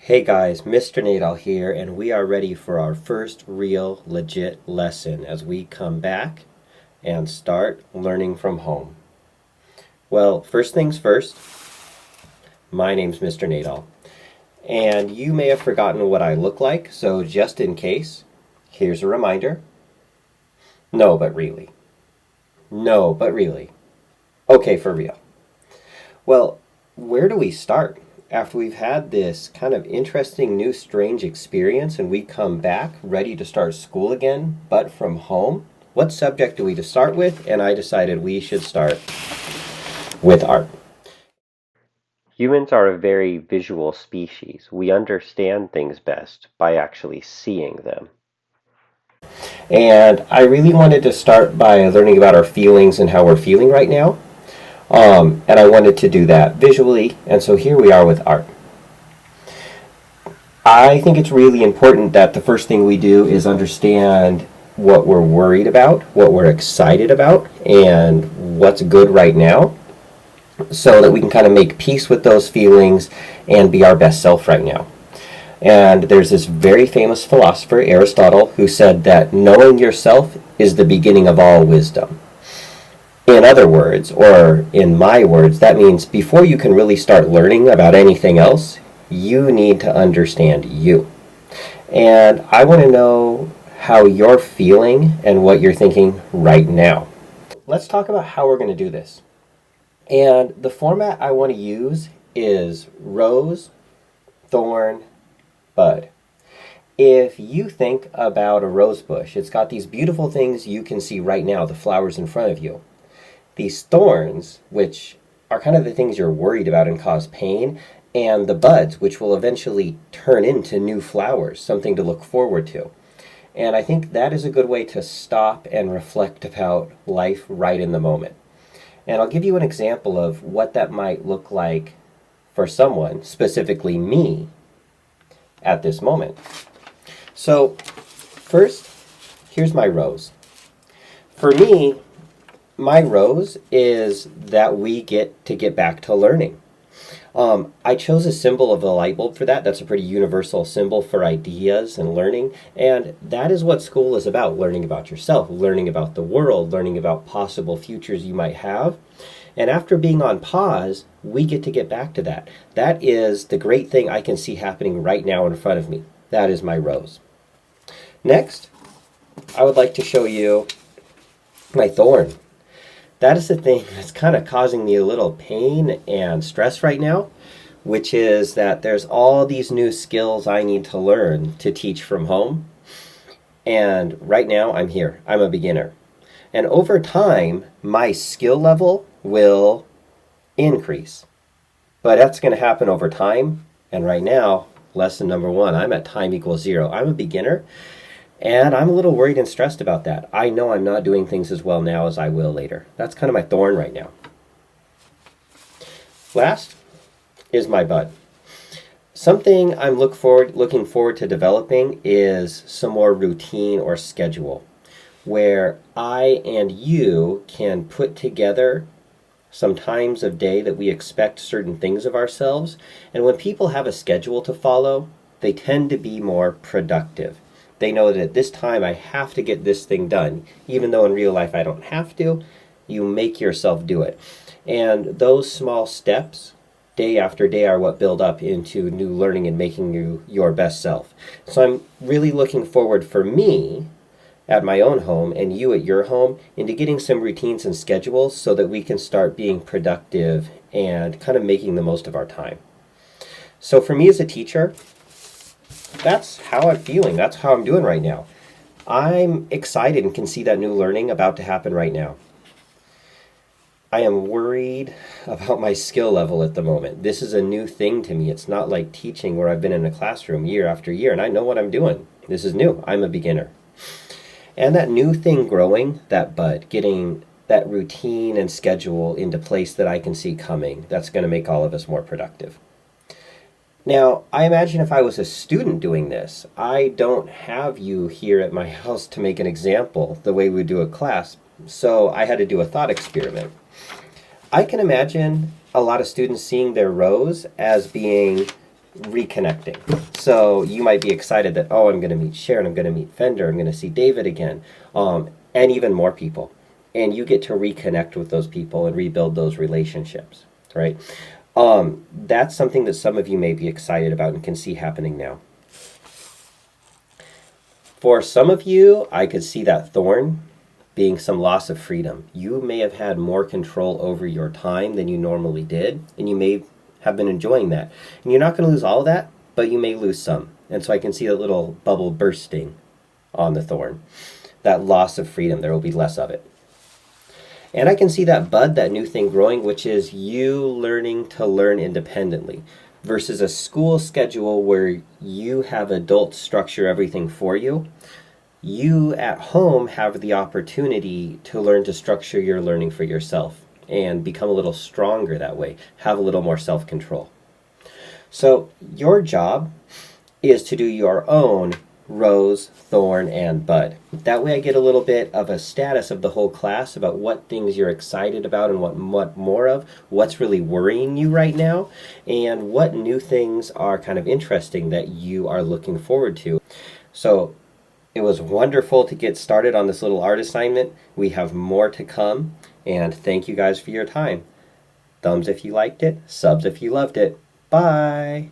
Hey guys, Mr. Nadal here, and we are ready for our first real legit lesson as we come back and start learning from home. Well, first things first, my name's Mr. Nadal, and you may have forgotten what I look like, so just in case, here's a reminder. No, but really. No, but really. Okay, for real. Well, where do we start? After we've had this kind of interesting new strange experience and we come back ready to start school again, but from home, what subject do we to start with? And I decided we should start with art. Humans are a very visual species. We understand things best by actually seeing them. And I really wanted to start by learning about our feelings and how we're feeling right now. And I wanted to do that visually, and so here we are with art. I think it's really important that the first thing we do is understand what we're worried about, what we're excited about, and what's good right now, so that we can kind of make peace with those feelings and be our best self right now. And there's this very famous philosopher, Aristotle, who said that knowing yourself is the beginning of all wisdom. In other words, or in my words, that means before you can really start learning about anything else, you need to understand you. And I want to know how you're feeling and what you're thinking right now. Let's talk about how we're going to do this. And the format I want to use is rose, thorn, bud. If you think about a rose bush, it's got these beautiful things you can see right now, the flowers in front of you. These thorns, which are kind of the things you're worried about and cause pain, and the buds, which will eventually turn into new flowers, something to look forward to. And I think that is a good way to stop and reflect about life right in the moment. And I'll give you an example of what that might look like for someone, specifically me, at this moment. So, first, here's my rose. For me, my rose is that we get to get back to learning. I chose a symbol of a light bulb for that. That's a pretty universal symbol for ideas and learning. And that is what school is about, learning about yourself, learning about the world, learning about possible futures you might have. And after being on pause, we get back to that. That is the great thing I can see happening right now in front of me. That is my rose. Next, I would like to show you my thorn. That is the thing that's kind of causing me a little pain and stress right now, which is that there's all these new skills I need to learn to teach from home. And right now I'm here. I'm a beginner. And over time, my skill level will increase. But that's going to happen over time. And right now, lesson number 1, I'm at time equals 0. I'm a beginner. And I'm a little worried and stressed about that. I know I'm not doing things as well now as I will later. That's kind of my thorn right now. Last is my bud. Something I'm looking forward to developing is some more routine or schedule, where I and you can put together some times of day that we expect certain things of ourselves. And when people have a schedule to follow, they tend to be more productive. They know that at this time I have to get this thing done. Even though in real life I don't have to, you make yourself do it. And those small steps, day after day, are what build up into new learning and making you your best self. So I'm really looking forward for me at my own home and you at your home into getting some routines and schedules so that we can start being productive and kind of making the most of our time. So for me as a teacher, that's how I'm feeling. That's how I'm doing right now. I'm excited and can see that new learning about to happen right now. I am worried about my skill level at the moment. This is a new thing to me. It's not like teaching where I've been in a classroom year after year and I know what I'm doing. This is new. I'm a beginner. And that new thing growing, that bud, getting that routine and schedule into place that I can see coming, that's going to make all of us more productive. Now, I imagine if I was a student doing this, I don't have you here at my house to make an example the way we do a class, so I had to do a thought experiment. I can imagine a lot of students seeing their rose as being reconnecting. So you might be excited that, oh, I'm going to meet Sharon, I'm going to meet Fender, I'm going to see David again, and even more people. And you get to reconnect with those people and rebuild those relationships, right? That's something that some of you may be excited about and can see happening now. For some of you, I could see that thorn being some loss of freedom. You may have had more control over your time than you normally did, and you may have been enjoying that. And you're not going to lose all of that, but you may lose some. And so I can see a little bubble bursting on the thorn. That loss of freedom, there will be less of it. And I can see that bud, that new thing growing, which is you learning to learn independently versus a school schedule where you have adults structure everything for you. You at home have the opportunity to learn to structure your learning for yourself and become a little stronger that way, have a little more self-control. So your job is to do your own rose, thorn, and bud. That way I get a little bit of a status of the whole class about what things you're excited about and what more of, what's really worrying you right now, and what new things are kind of interesting that you are looking forward to. So it was wonderful to get started on this little art assignment. We have more to come, and thank you guys for your time. Thumbs if you liked it, subs if you loved it. Bye!